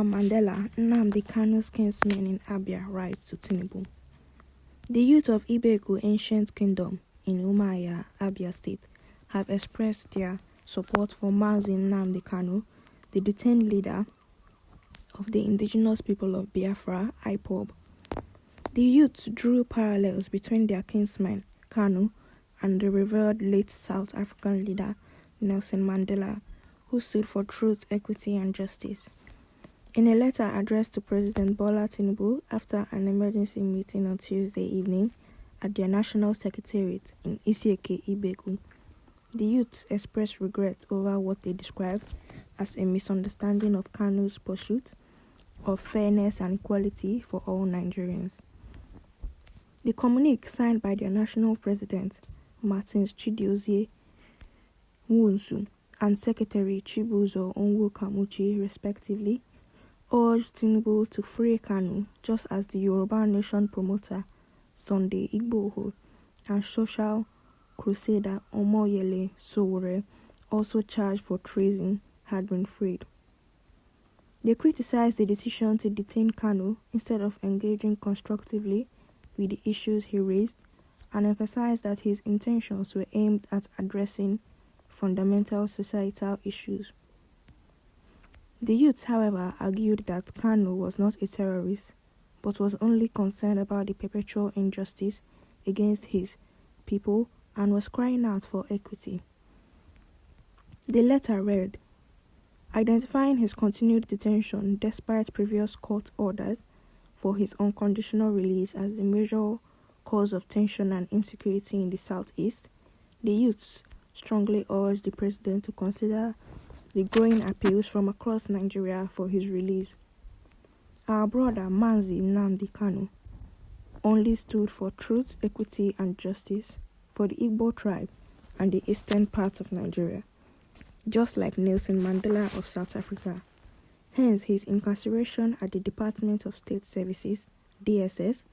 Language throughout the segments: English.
Mandela, Nnamdi Kanu's kinsmen in Abia, writes to Tinubu. The youth of Ibeku Ancient Kingdom in Umuahia, Abia State, have expressed their support for Mazi Nnamdi Kanu, the detained leader of the indigenous people of Biafra, IPOB. The youth drew parallels between their kinsman, Kanu, and the revered late South African leader, Nelson Mandela, who stood for truth, equity, and justice. In a letter addressed to President Bola Tinubu after an emergency meeting on Tuesday evening at their national secretariat in Isieke, Ibeku, the youth expressed regret over what they described as a misunderstanding of Kanu's pursuit of fairness and equality for all Nigerians. The communique, signed by their national president, Martins Chidiozie Nwunsu, and Secretary Chibuzo Onwukamuchi, respectively, urged Tinubu to free Kanu, just as the Yoruba Nation promoter Sunday Igboho and social crusader Omoyele Sowore, also charged for treason, had been freed. They criticized the decision to detain Kanu instead of engaging constructively with the issues he raised, and emphasized that his intentions were aimed at addressing fundamental societal issues. The youths, however, argued that Kanu was not a terrorist, but was only concerned about the perpetual injustice against his people and was crying out for equity. The letter read, identifying his continued detention despite previous court orders for his unconditional release as the major cause of tension and insecurity in the southeast, the youths strongly urged the president to consider the growing appeals from across Nigeria for his release. Our brother Mazi Nnamdi Kanu only stood for truth, equity, and justice for the Igbo tribe and the eastern part of Nigeria, just like Nelson Mandela of South Africa. Hence, his incarceration at the Department of State Services, DSS,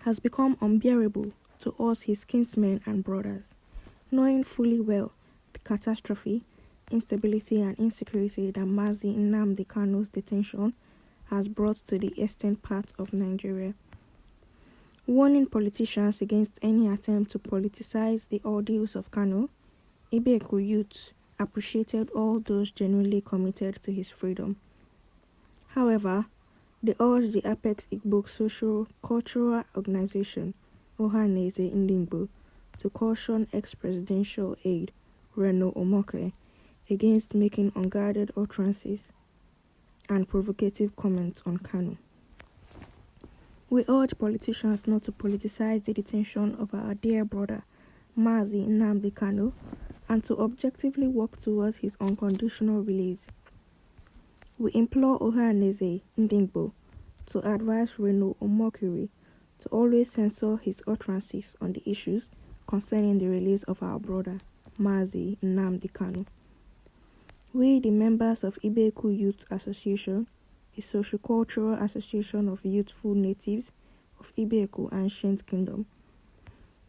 has become unbearable to us, his kinsmen and brothers, knowing fully well the catastrophe, instability, and insecurity that Mazi Nnamdi Kanu's detention has brought to the eastern part of Nigeria. Warning politicians against any attempt to politicize the ordeals of Kanu, Ibeku youth appreciated all those genuinely committed to his freedom. However, they urged the Apex Igbo Social-Cultural Organization, Ohaneze Ndigbo, to caution ex-presidential aide Reno Omoke against making unguarded utterances and provocative comments on Kanu. We urge politicians not to politicize the detention of our dear brother Mazi Nnamdi Kanu and to objectively work towards his unconditional release. We implore Ohaneze Ndigbo to advise Reno Omokiri to always censor his utterances on the issues concerning the release of our brother Mazi Nnamdi Kanu. We, the members of Ibeku Youth Association, a socio-cultural association of youthful natives of Ibeku Ancient Kingdom,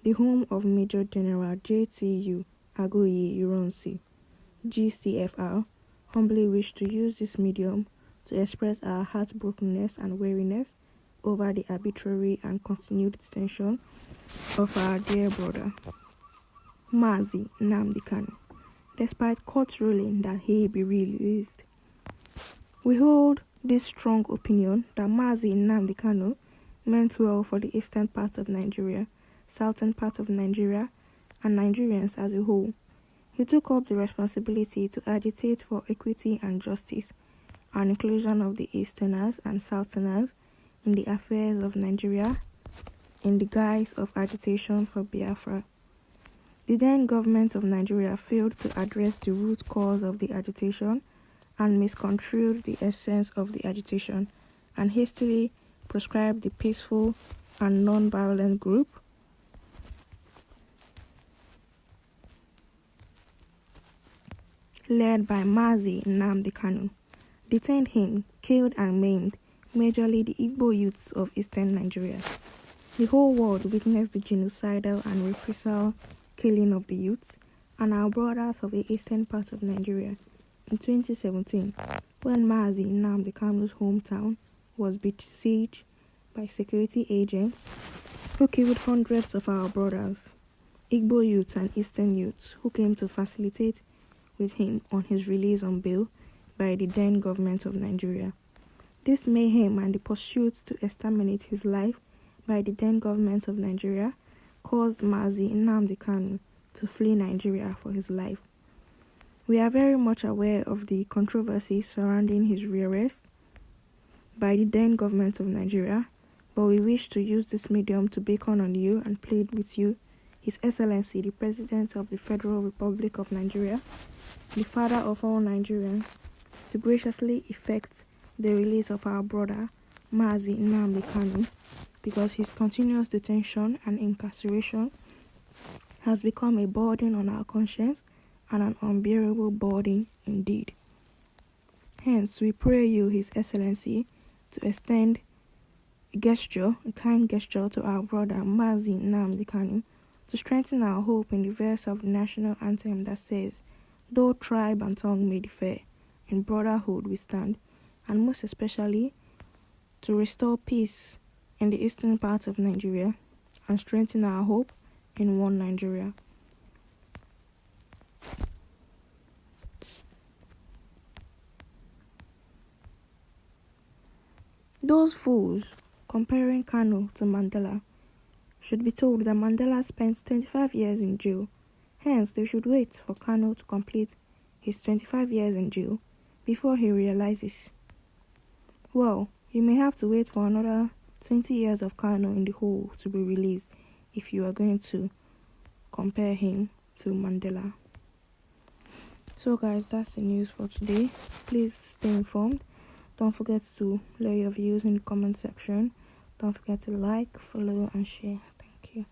the home of Major General JTU Agoye Ironsi, GCFR, humbly wish to use this medium to express our heartbrokenness and weariness over the arbitrary and continued detention of our dear brother, Mazi Nnamdi Kanu, despite court ruling that he be released. We hold this strong opinion that Mazi Nnamdi Kanu meant well for the eastern part of Nigeria, southern part of Nigeria, and Nigerians as a whole. He took up the responsibility to agitate for equity and justice and inclusion of the Easterners and Southerners in the affairs of Nigeria in the guise of agitation for Biafra. The then government of Nigeria failed to address the root cause of the agitation and misconstrued the essence of the agitation and hastily proscribed the peaceful and non-violent group led by Mazi Nnamdi Kanu, detained him, killed and maimed majorly the Igbo youths of eastern Nigeria. The whole world witnessed the genocidal and reprisal killing of the youths and our brothers of the eastern part of Nigeria in 2017, when Mazi Nnamdi Kanu's hometown was besieged by security agents who killed hundreds of our brothers, Igbo youths and Eastern youths who came to facilitate with him on his release on bail by the then government of Nigeria. This mayhem and the pursuit to exterminate his life by the then government of Nigeria caused Mazi Nnamdi Kanu to flee Nigeria for his life. We are very much aware of the controversy surrounding his rearrest by the then government of Nigeria, but we wish to use this medium to beckon on you and plead with you, His Excellency the President of the Federal Republic of Nigeria, the father of all Nigerians, to graciously effect the release of our brother Mazi Nnamdi Kanu, because his continuous detention and incarceration has become a burden on our conscience and an unbearable burden indeed. Hence, we pray you, His Excellency, to extend a kind gesture to our brother Mazi Nnamdi Kanu, to strengthen our hope in the verse of the national anthem that says, "Though tribe and tongue may differ, in brotherhood we stand," and most especially to restore peace in the eastern part of Nigeria and strengthen our hope in one Nigeria. Those fools comparing Kanu to Mandela should be told that Mandela spent 25 years in jail. Hence, they should wait for Kanu to complete his 25 years in jail before he realizes, well, you may have to wait for another 20 years of Kanu in the hole to be released if you are going to compare him to Mandela. So guys, that's the news for today. Please stay informed. Don't forget to lay your views in the comment section. Don't forget to like, follow and share. Thank you.